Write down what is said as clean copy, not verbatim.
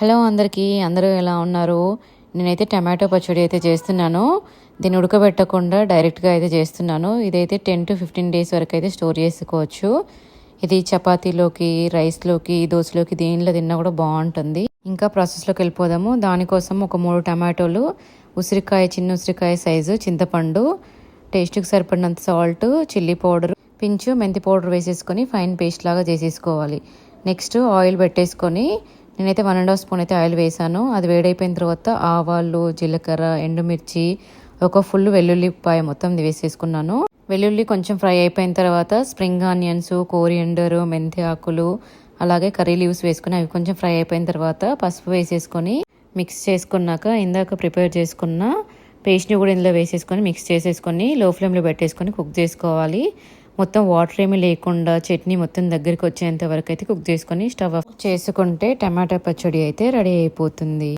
Hello అందరికీ, అందరూ ఎలా ఉన్నారు? నేనైతే టమాటో పచ్చడి అయితే చేస్తున్నాను. దీన్ని ఉడకబెట్టకుండా డైరెక్ట్‌గా అయితే చేస్తున్నాను. ఇదైతే 10-15 డేస్ వరకు అయితే స్టోర్ చేసుకోవచ్చు. ఇది చపాతీలోకి, రైస్‌లోకి, దోసలోకి దేనిలో తిన్నా కూడా బాగుంటుంది. ఇంకా ప్రాసెస్‌లోకి వెళ్ళిపోదాము. దానికోసం ఒక 3 టమాటోలు, ఉసిరికాయ, చిన్న ఉసిరికాయ సైజు చింతపండు, టేస్ట్‌కి సరిపడినంత సాల్ట్, చిల్లీ పౌడర్, పించు మెంతి పౌడర్ వేసేసుకొని ఫైన్ పేస్ట్ లాగా చేసేసుకోవాలి. నెక్స్ట్ ఆయిల్ పెట్టేసుకొని నేనైతే 1½ స్పూన్ అయితే ఆయిల్ వేసాను. అది వేడైపోయిన తర్వాత ఆవాలు, జీలకర్ర, ఎండుమిర్చి, ఒక ఫుల్ వెల్లుల్లిపాయ మొత్తం వేసేసుకున్నాను. వెల్లుల్లి కొంచెం ఫ్రై అయిపోయిన తర్వాత స్ప్రింగ్ ఆనియన్స్, కోరియండర్, మెంతి ఆకులు, అలాగే కర్రీ లీవ్స్ వేసుకుని అవి కొంచెం ఫ్రై అయిపోయిన తర్వాత పసుపు వేసేసుకొని మిక్స్ చేసుకున్నాక ఇందాక ప్రిపేర్ చేసుకున్న పేస్ట్ని కూడా ఇందులో వేసేసుకొని మిక్స్ చేసేసుకొని లో ఫ్లేమ్లో పెట్టేసుకొని కుక్ చేసుకోవాలి. మొత్తం వాటర్ ఏమీ లేకుండా చట్నీ మొత్తం దగ్గరికి వచ్చేంత వరకు అయితే కుక్ చేసుకొని స్టవ్ ఆఫ్ చేసుకుంటే టమాటా పచ్చడి అయితే రెడీ అయిపోతుంది.